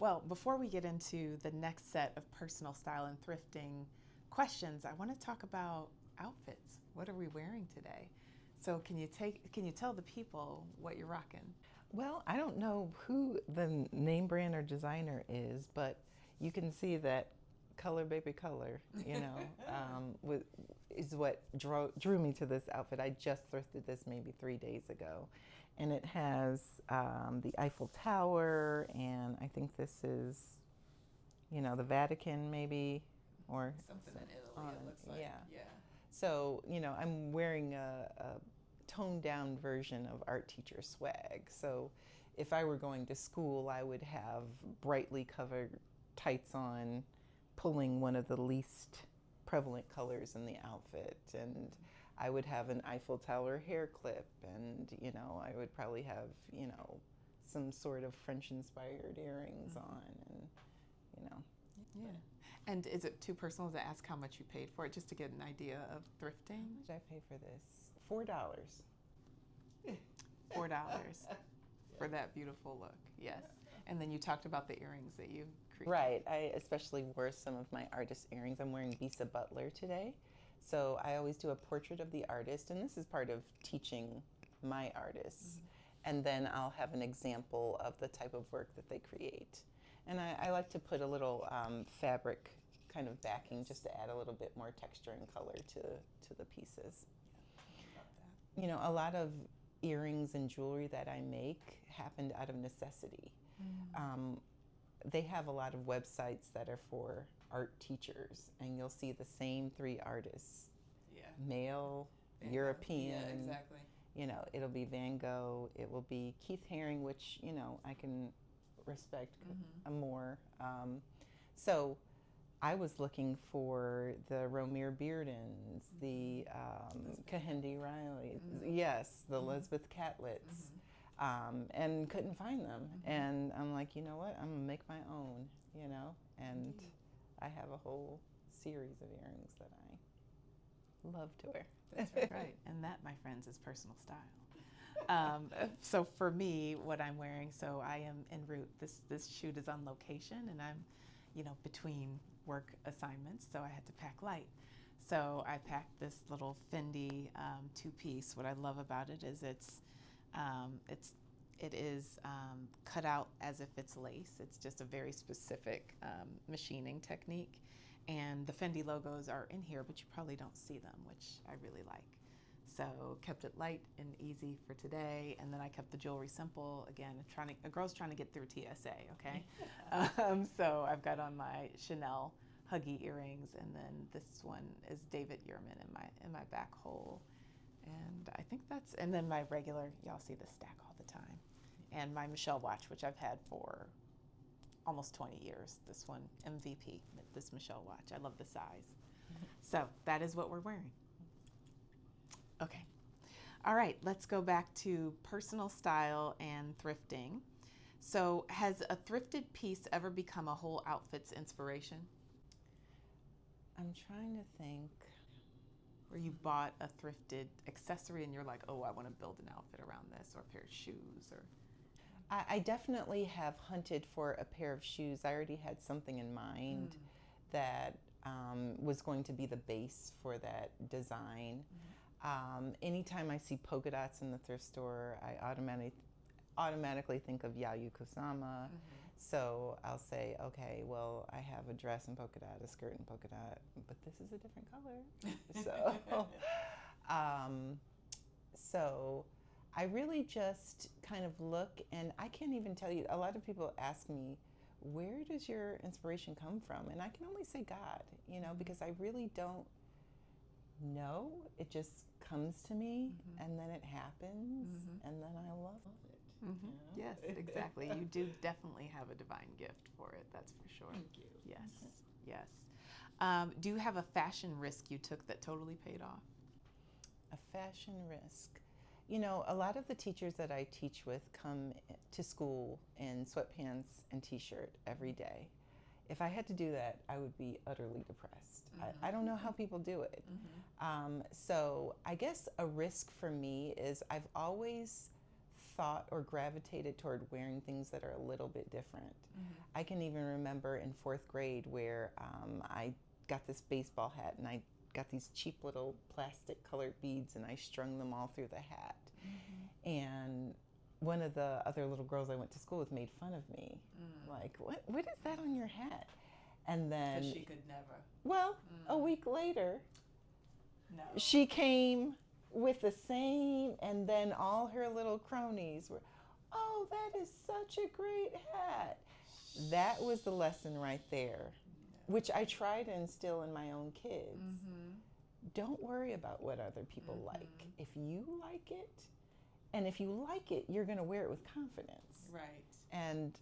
Well, before we get into the next set of personal style and thrifting questions, I want to talk about outfits. What are we wearing today? So can you tell the people what you're rocking? Well, I don't know who the name brand or designer is, but you can see that color baby color, you know, is what drew me to this outfit. I just thrifted this maybe 3 days ago, and it has the Eiffel Tower, and I think this is, you know, the Vatican maybe, or something in Italy, it looks like. Yeah. So, you know, I'm wearing a toned down version of art teacher swag. So if I were going to school, I would have brightly covered tights on, pulling one of the least prevalent colors in the outfit, and I would have an Eiffel Tower hair clip, and, you know, I would probably have, you know, some sort of French inspired earrings on, and, you know. Yeah. And is it too personal to ask how much you paid for it, just to get an idea of thrifting? How much did I pay for this? $4. $4 for that beautiful look, yes. And then you talked about the earrings that you created. Right. I especially wore some of my artist earrings. I'm wearing Bisa Butler today. So I always do a portrait of the artist, and this is part of teaching my artists. And then I'll have an example of the type of work that they create. And I like to put a little fabric kind of backing just to add a little bit more texture and color to the pieces. You know, a lot of earrings and jewelry that I make happened out of necessity. They have a lot of websites that are for art teachers, and you'll see the same 3 artists. Male, European. Yeah, exactly. You know, it'll be Van Gogh, it will be Keith Haring, which, you know, I can respect more. So I was looking for the Romare Beardens, the Kahindi Riley, yes, the Elizabeth Catlets, and couldn't find them. And I'm like, you know what, I'm gonna make my own, you know, and I have a whole series of earrings that I love to wear. That's right. And that, my friends, is personal style. So for me, what I'm wearing, so I am en route. This shoot is on location, and I'm, you know, between work assignments, so I had to pack light. So I packed this little Fendi 2-piece. What I love about it is it is cut out as if it's lace. It's just a very specific machining technique. And the Fendi logos are in here, but you probably don't see them, which I really like. So kept it light and easy for today, and then I kept the jewelry simple. Again, a girl's trying to get through TSA, okay? So I've got on my Chanel Huggy earrings, and then this one is David Yurman in my back hole. And I think that's, and then my regular, y'all see the stack all the time. And my Michelle watch, which I've had for almost 20 years. This one, MVP, this Michelle watch. I love the size. So that is what we're wearing. Okay. All right, let's go back to personal style and thrifting. So has a thrifted piece ever become a whole outfit's inspiration? I'm trying to think. Where you bought a thrifted accessory and you're like, oh, I want to build an outfit around this, or a pair of shoes, or... I definitely have hunted for a pair of shoes. I already had something in mind that was going to be the base for that design. Anytime I see polka dots in the thrift store, I automatically think of Yayoi Kusama. So I'll say, okay, well, I have a dress in polka dot, a skirt in polka dot, but this is a different color. So I really just kind of look, and I can't even tell you, a lot of people ask me, where does your inspiration come from? And I can only say God, you know, because I really don't know. It just comes to me, and then it happens, and then I love it. Yes, exactly. You do definitely have a divine gift for it, that's for sure. Thank you. Yes, yes. Do you have a fashion risk you took that totally paid off? A fashion risk. You know, a lot of the teachers that I teach with come to school in sweatpants and t-shirt every day. If I had to do that, I would be utterly depressed. I don't know how people do it. So I guess a risk for me is I've always thought or gravitated toward wearing things that are a little bit different. I can even remember in 4th grade where I got this baseball hat, and I got these cheap little plastic colored beads, and I strung them all through the hat. And one of the other little girls I went to school with made fun of me. Like, what is that on your hat? And then... Because she could never. Well, a week later, No. she came with the same, and then all her little cronies were, oh, that is such a great hat. That was the lesson right there, which I try to instill in my own kids. Don't worry about what other people like. If you like it, and if you like it, you're going to wear it with confidence. Right. And,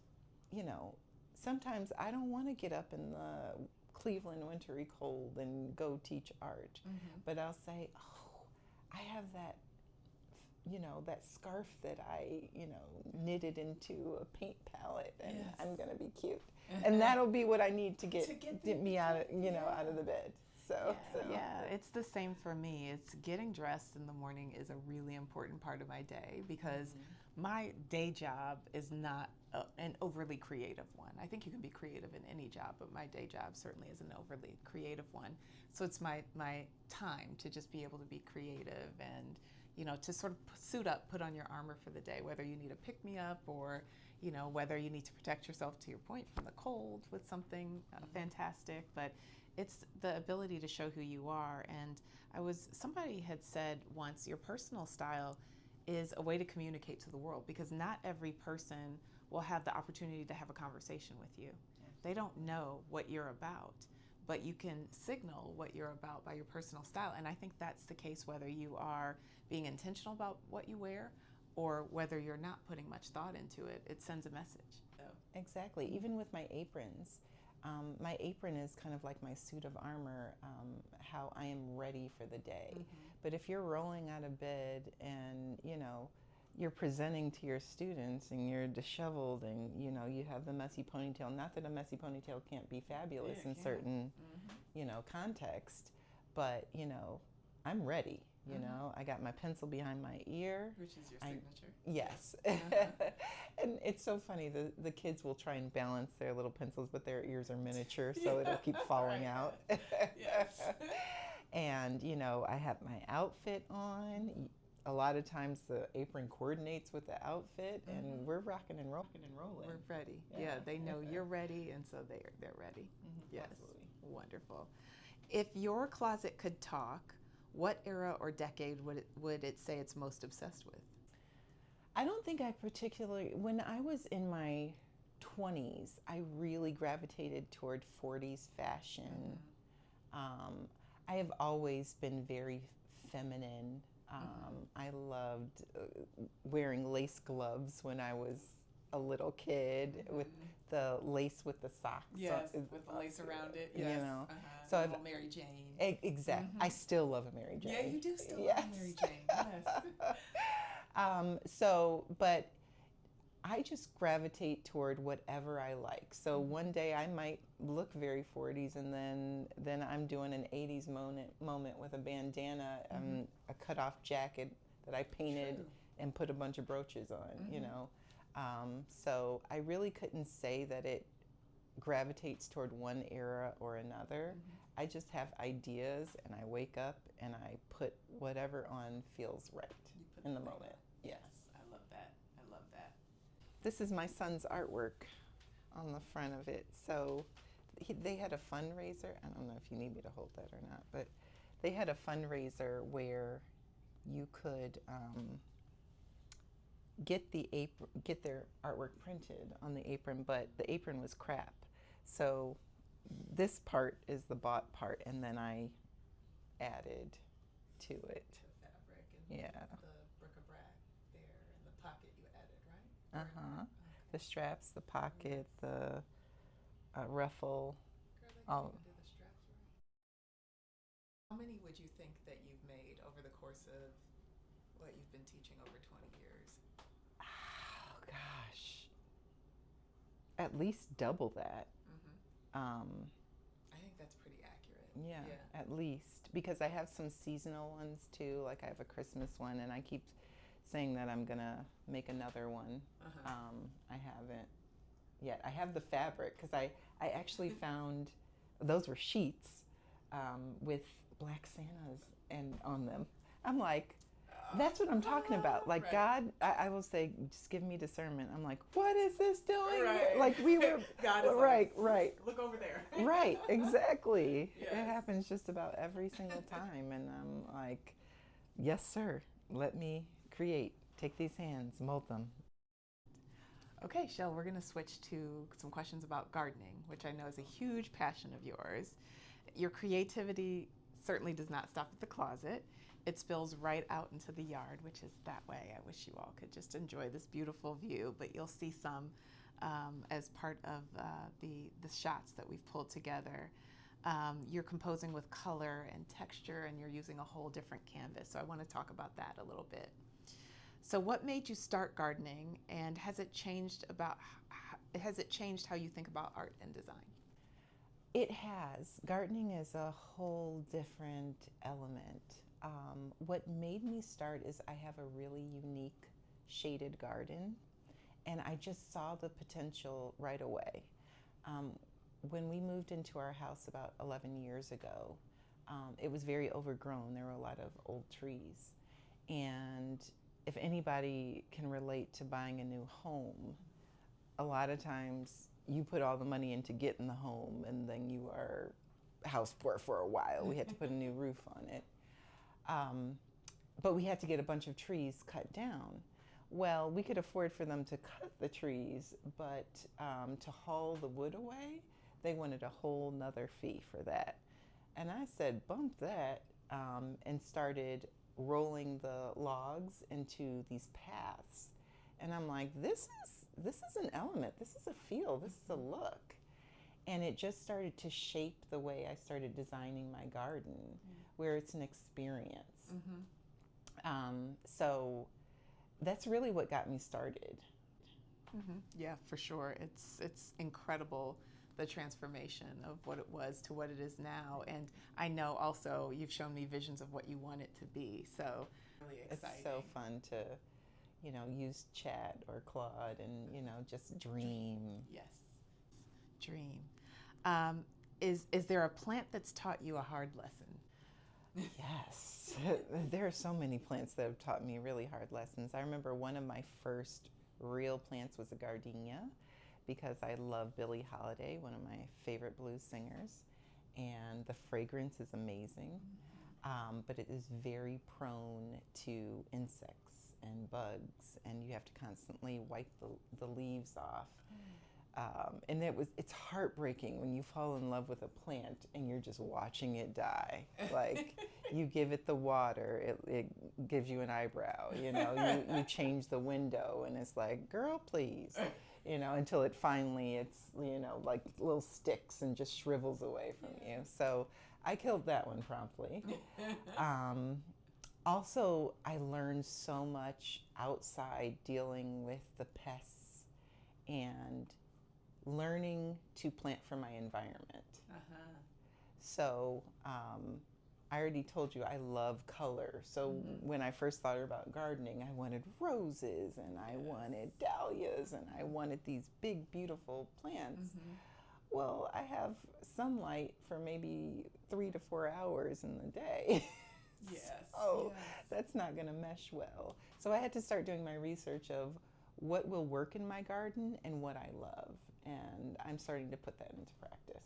you know, sometimes I don't want to get up in the Cleveland wintry cold and go teach art. But I'll say, oh, I have that you know, that scarf that I, you know, knitted into a paint palette, and Yes. I'm going to be cute. And that'll be what I need to get me out of, you know, yeah. out of the bed. So, Yeah, it's the same for me. It's getting dressed in the morning is a really important part of my day because my day job is not an overly creative one. I think you can be creative in any job, but my day job certainly is an overly creative one. So it's my time to just be able to be creative and, you know, to sort of suit up, put on your armor for the day, whether you need a pick-me-up or, you know, whether you need to protect yourself, to your point, from the cold with something fantastic. But it's the ability to show who you are. And somebody had said once, your personal style is a way to communicate to the world, because not every person will have the opportunity to have a conversation with you. They don't know what you're about, but you can signal what you're about by your personal style. And I think that's the case whether you are being intentional about what you wear or whether you're not putting much thought into it. It sends a message. So. Exactly. Even with my aprons, my apron is kind of like my suit of armor, how I am ready for the day. But if you're rolling out of bed and, you know, you're presenting to your students and you're disheveled and, you know, you have the messy ponytail, not that a messy ponytail can't be fabulous in certain, you know, context, but, you know, I'm ready. You know, I got my pencil behind my ear. Which is your signature. Yes. And it's so funny, the kids will try and balance their little pencils, but their ears are miniature, so it'll keep falling out. Yes. And, you know, I have my outfit on. A lot of times the apron coordinates with the outfit, and we're rocking and rolling. We're ready. Yeah, they know you're ready, and so they're ready. Yes. Absolutely. Wonderful. If your closet could talk, what era or decade would it say it's most obsessed with? I don't think I particularly, when I was in my 20s, I really gravitated toward 40s fashion. I have always been very feminine. I loved wearing lace gloves when I was a little kid with the lace with the socks. Yes, with the lace around it. Yes. You know, So I've Mary Jane. Exactly. I still love a Mary Jane. Yeah, you do still love a Mary Jane. Yes. But I just gravitate toward whatever I like. So one day I might look very 40s, and then I'm doing an 80s moment with a bandana, a cutoff jacket that I painted and put a bunch of brooches on, you know. So I really couldn't say that it gravitates toward one era or another. I just have ideas, and I wake up and I put whatever on feels right in the moment. Yes. I love that. I love that. This is my son's artwork on the front of it. So they had a fundraiser. I don't know if you need me to hold that or not, but they had a fundraiser where you could get their artwork printed on the apron, but the apron was crap. So this part is the bought part, and then I added to it. The fabric and the bric-a-brac there, and the pocket you added, right? Okay. The straps, the pocket, the ruffle. Girl, they do the straps right. How many would you think that you've made over the course of what you've been teaching over 20 years? Oh gosh, at least double that. I think that's pretty accurate. Yeah, at least, because I have some seasonal ones too. Like I have a Christmas one, and I keep saying that I'm gonna make another one. I haven't yet. I have the fabric because I actually found those were sheets with black Santas and on them. I'm like, that's what I'm talking about. Like God, I will say, just give me discernment. I'm like, what is this doing here? Like we were, God is right. Look over there. Right, exactly. Yes. It happens just about every single time, and I'm like, yes, sir. Let me create. Take these hands, mold them. Okay, Shell, we're going to switch to some questions about gardening, which I know is a huge passion of yours. Your creativity certainly does not stop at the closet. It spills right out into the yard, which is that way. I wish you all could just enjoy this beautiful view, but you'll see some as part of the shots that we've pulled together. You're composing with color and texture, and you're using a whole different canvas. So I want to talk about that a little bit. So what made you start gardening, and has it changed how you think about art and design? It has. Gardening is a whole different element. What made me start is I have a really unique shaded garden, and I just saw the potential right away. When we moved into our house about 11 years ago, it was very overgrown. There were a lot of old trees. And if anybody can relate to buying a new home, a lot of times you put all the money into getting the home and then you are house poor for a while. We had to put a new roof on it. But we had to get a bunch of trees cut down. Well, we could afford for them to cut the trees, but to haul the wood away, they wanted a whole nother fee for that. And I said, bump that, and started rolling the logs into these paths. And I'm like, this is an element, this is a feel, this is a look. And it just started to shape the way I started designing my garden, where it's an experience. So that's really what got me started. Yeah, for sure. It's incredible, the transformation of what it was to what it is now. And I know also you've shown me visions of what you want it to be. So really exciting. It's so fun to, use Chat or Claude and, just dream. Yes, dream. Is there a plant that's taught you a hard lesson? Yes. There are so many plants that have taught me really hard lessons. I remember one of my first real plants was a gardenia, because I love Billie Holiday, one of my favorite blues singers, and the fragrance is amazing, but it is very prone to insects and bugs, and you have to constantly wipe the leaves off. And it's heartbreaking when you fall in love with a plant and you're just watching it die. Like, you give it the water, it gives you an eyebrow, you change the window, and it's like, girl, please, until it finally, it's, like little sticks and just shrivels away from you. So I killed that one promptly. Also, I learned so much outside dealing with the pests and learning to plant for my environment. So I already told you I love color. So when I first thought about gardening, I wanted roses and I wanted dahlias and I wanted these big, beautiful plants. Well, I have sunlight for maybe 3 to 4 hours in the day. So that's not going to mesh well. So I had to start doing my research of what will work in my garden and what I love. And I'm starting to put that into practice.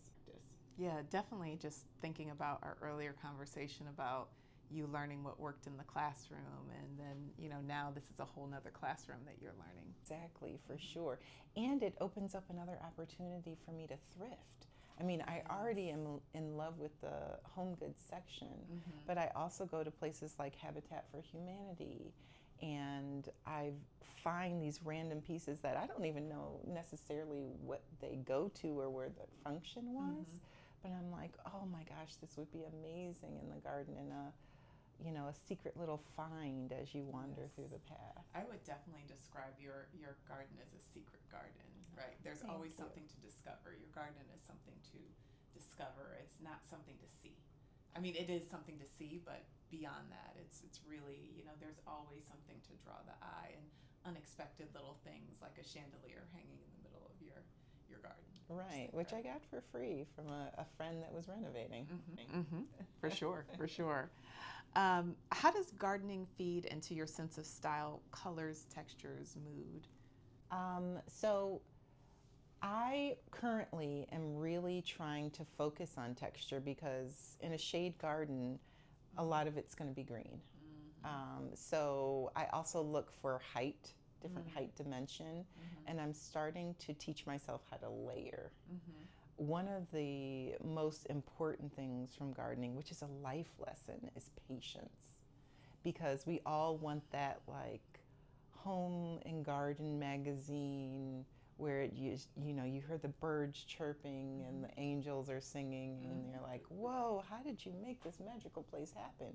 Yeah, definitely. Just thinking about our earlier conversation about you learning what worked in the classroom, and then, now this is a whole nother classroom that you're learning. Exactly, for sure. And it opens up another opportunity for me to thrift. I mean, I already am in love with the home goods section, but I also go to places like Habitat for Humanity, and I find these random pieces that I don't even know necessarily what they go to or where the function was, but I'm like, oh my gosh, this would be amazing in the garden, and a secret little find as you wander through the path. I would definitely describe your garden as a secret garden, right? There's always something to discover. Your garden is something to discover. It's not something to see. I mean, it is something to see, but beyond that, it's really, there's always something to draw the eye, and unexpected little things like a chandelier hanging in the middle of your garden. Right, which I got for free from a friend that was renovating. For sure, for sure. How does gardening feed into your sense of style, colors, textures, mood? So I currently am really trying to focus on texture, because in a shade garden, a lot of it's going to be green. So I also look for height, different height dimension, and I'm starting to teach myself how to layer. One of the most important things from gardening, which is a life lesson, is patience, because we all want that, like, home and garden magazine where you hear the birds chirping and the angels are singing, and you're like, whoa, how did you make this magical place happen?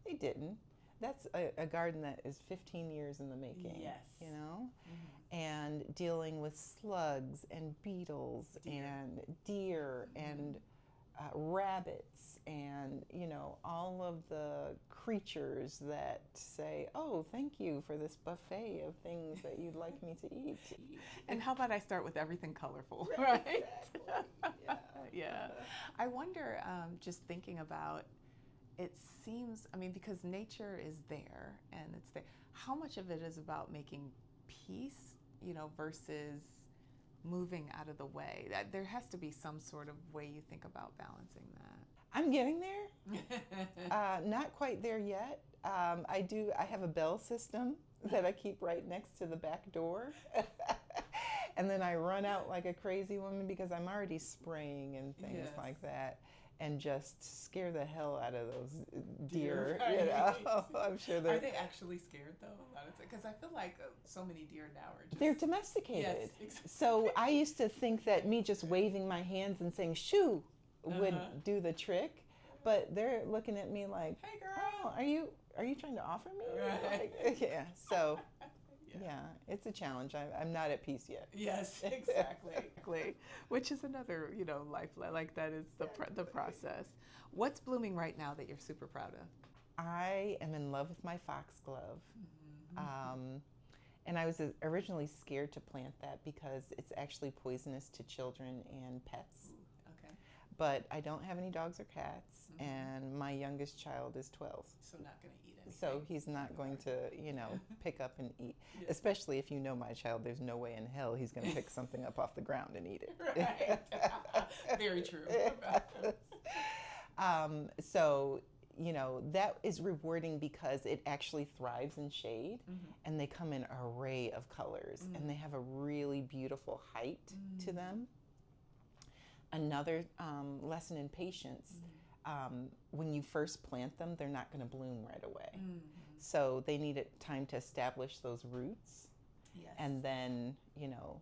They didn't. that's a garden that is 15 years in the making. Yes. You know? And dealing with slugs and beetles and deer and rabbits and, you know, all of the creatures that say, oh, thank you for this buffet of things that you'd like me to eat. And how about I start with everything colorful, right? Exactly. Yeah. I wonder, just thinking about, it seems, I mean, because nature is there and it's there, how much of it is about making peace, you know, versus moving out of the way? There has to be some sort of way you think about balancing that. I'm getting there. Not quite there yet. I have a bell system that I keep right next to the back door. And then I run out like a crazy woman because I'm already spraying and things like that, and just scare the hell out of those deer. Right. You know, I'm sure Are they actually scared though? Because I feel like so many deer now are just... They're domesticated. Yes, exactly. So I used to think that me just waving my hands and saying "shoo" would do the trick, but they're looking at me like, "Hey, girl, oh, are you trying to offer me?" Right. Like, yeah. So. Yeah, it's a challenge. I'm not at peace yet. Yes, exactly. Which is another, you know, life, like that is the process. What's blooming right now that you're super proud of? I am in love with my foxglove. And I was originally scared to plant that because it's actually poisonous to children and pets. Okay. But I don't have any dogs or cats, and my youngest child is 12. So not going to eat anything. So he's not going to, you know, pick up and eat. Yes. Especially if you know my child, there's no way in hell he's going to pick something up off the ground and eat it. Right. Very true. So, you know, that is rewarding because it actually thrives in shade, and they come in an array of colors, and they have a really beautiful height to them. Another lesson in patience, when you first plant them, they're not going to bloom right away. So they need time to establish those roots. Yes. And then, you know,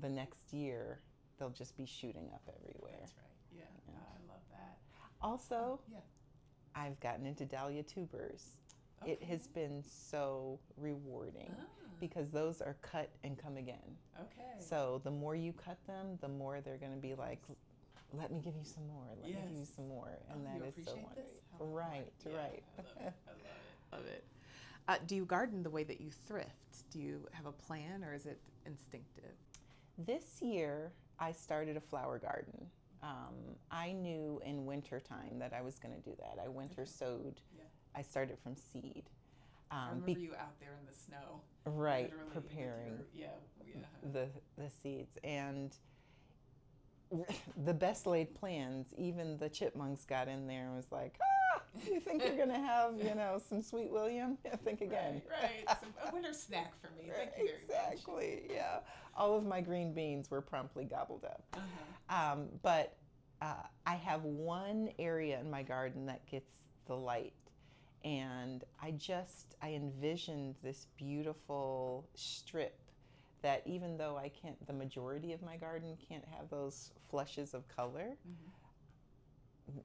the next year, they'll just be shooting up everywhere. That's right. Yeah. I love that. Also, yeah. I've gotten into dahlia tubers. Okay. It has been so rewarding because those are cut and come again. Okay. So the more you cut them, the more they're going to be like, let me give you some more. Let me give you some more. And that is so wonderful. Right, right. I love it. I love it. Love it. Do you garden the way that you thrift? Do you have a plan, or is it instinctive? This year, I started a flower garden. I knew in wintertime that I was going to do that. I winter sowed. Yeah. I started from seed. I remember you out there in the snow. Right, literally preparing with the seeds. And the best laid plans, even the chipmunks got in there and was like, you think you're going to have, you know, some Sweet William? Think again. Right. A winter snack for me. Thank you very much. Exactly, yeah. All of my green beans were promptly gobbled up. But I have one area in my garden that gets the light. And I envisioned this beautiful strip that even though the majority of my garden can't have those flushes of color,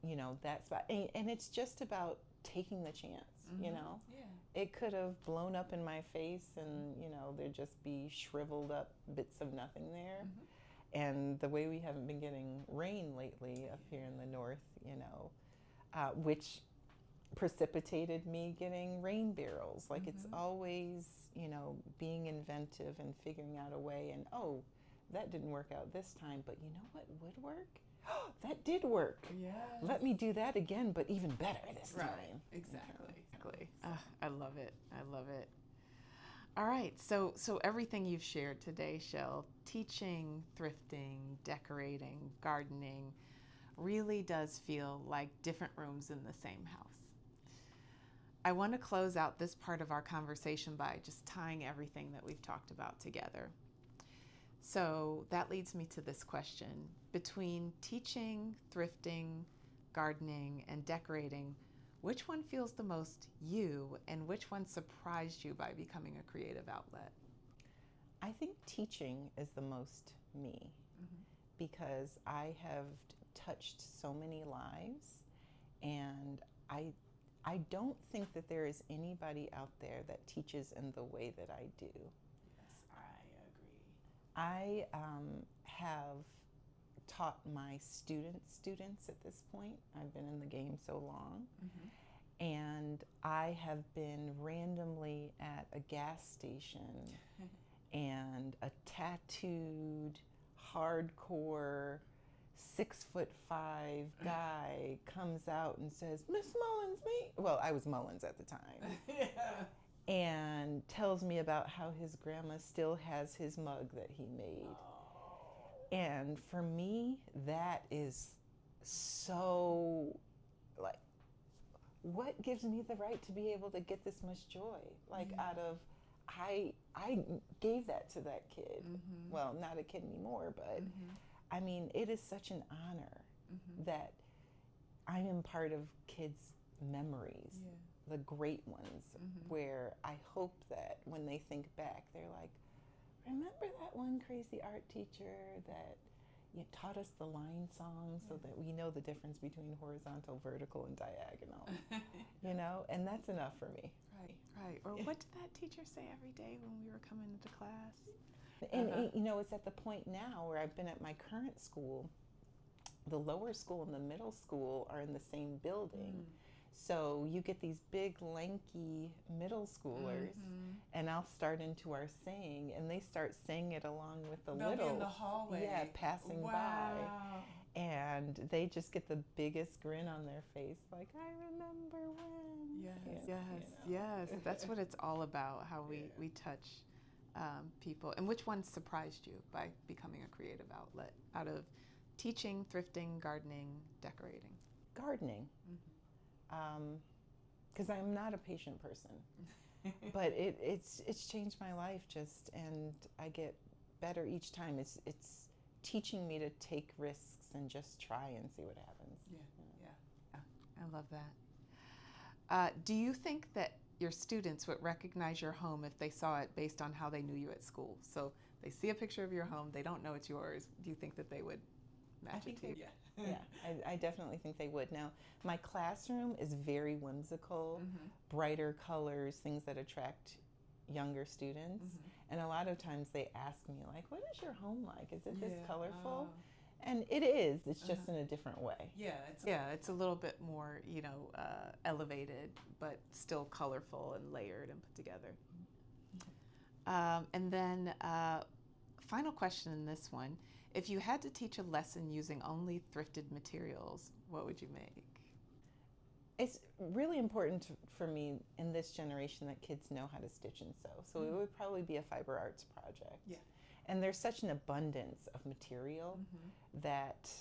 you know, and it's just about taking the chance, you know? Yeah. It could have blown up in my face and, you know, there'd just be shriveled up bits of nothing there. And the way we haven't been getting rain lately up here in the north, you know, which precipitated me getting rain barrels. Like it's always, you know, being inventive and figuring out a way, and that didn't work out this time, but you know what would work? That did work. Yes. Let me do that again, but even better this time. Exactly. I love it. I love it. All right, so everything you've shared today, Shell, teaching, thrifting, decorating, gardening, really does feel like different rooms in the same house. I want to close out this part of our conversation by just tying everything that we've talked about together. So that leads me to this question. Between teaching, thrifting, gardening, and decorating, which one feels the most you, and which one surprised you by becoming a creative outlet? I think teaching is the most me, because I have touched so many lives, and I don't think that there is anybody out there that teaches in the way that I do. Yes, I agree. I have taught my students at this point. I've been in the game so long. Mm-hmm. And I have been randomly at a gas station and a tattooed, hardcore, 6'5" guy comes out and says, "Miss Mullins Means." Well, I was Mullins at the time. Yeah. And tells me about how his grandma still has his mug that he made. Oh. And for me, that is so, like, what gives me the right to be able to get this much joy? Like, out of, I gave that to that kid. Mm-hmm. Well, not a kid anymore, but Mm-hmm. I mean, it is such an honor that I am part of kids' memories, the great ones, where I hope that when they think back, they're like, remember that one crazy art teacher that taught us the line song so that we know the difference between horizontal, vertical, and diagonal, and that's enough for me. Right. Or what did that teacher say every day when we were coming into class? And it's at the point now where I've been at my current school. The lower school and the middle school are in the same building. So you get these big, lanky middle schoolers, and I'll start into our saying, and they start saying it along with the They'll littles. be in the hallway. Yeah, passing by. Wow. And they just get the biggest grin on their face, like, I remember when. Yes. That's what it's all about, how we touch people. And which one surprised you by becoming a creative outlet out of teaching, thrifting, gardening, decorating? Gardening. Because I'm not a patient person, but it's changed my life and I get better each time. It's teaching me to take risks and just try and see what happens. Yeah. I love that. Do you think that your students would recognize your home if they saw it based on how they knew you at school? So they see a picture of your home, they don't know it's yours. Do you think that they would match it to you? I definitely think they would. Now, my classroom is very whimsical, brighter colors, things that attract younger students. And a lot of times they ask me, like, what is your home like? Is it this colorful? And it is. It's just in a different way. It's a little bit more, elevated, but still colorful and layered and put together. And then final question in this one. If you had to teach a lesson using only thrifted materials, what would you make? It's really important for me in this generation that kids know how to stitch and sew. So it would probably be a fiber arts project. Yeah. And there's such an abundance of material that,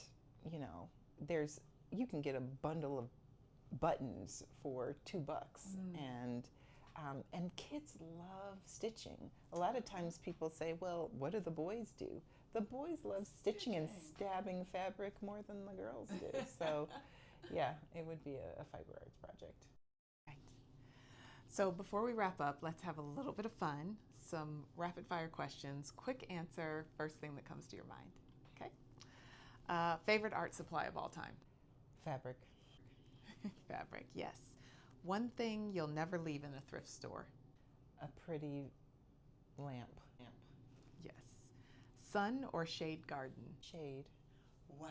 you can get a bundle of buttons for $2. And kids love stitching. A lot of times people say, well, what do the boys do? The boys love stitching and stabbing fabric more than the girls do. So, yeah, it would be a fiber arts project. Right. So before we wrap up, let's have a little bit of fun. Some rapid fire questions. Quick answer, first thing that comes to your mind. Okay. Favorite art supply of all time? Fabric. Fabric, yes. One thing you'll never leave in a thrift store? A pretty lamp. Yes. Sun or shade garden? Shade. Wow.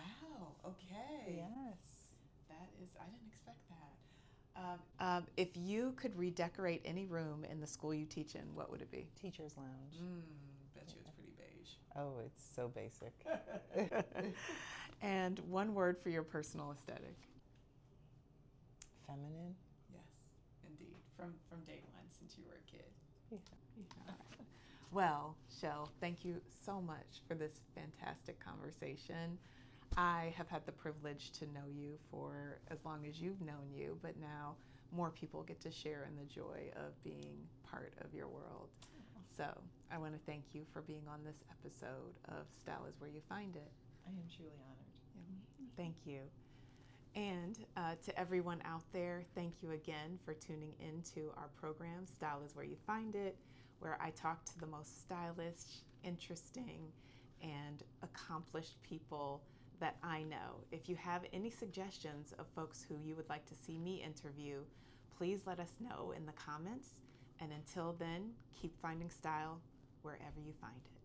Okay. Yes. That is, I didn't expect that. If you could redecorate any room in the school you teach in, what would it be? Teacher's lounge. Bet you it's pretty beige. Oh, it's so basic. And one word for your personal aesthetic? Feminine. Yes, indeed. From day one, since you were a kid. Yeah. Well, Shell, thank you so much for this fantastic conversation. I have had the privilege to know you for as long as you've known you, but now more people get to share in the joy of being part of your world. So I want to thank you for being on this episode of Style is Where You Find It. I am truly honored. Thank you. And to everyone out there, thank you again for tuning into our program, Style is Where You Find It, where I talk to the most stylish, interesting, and accomplished people that I know. If you have any suggestions of folks who you would like to see me interview, Please let us know in the comments. And until then, keep finding style wherever you find it.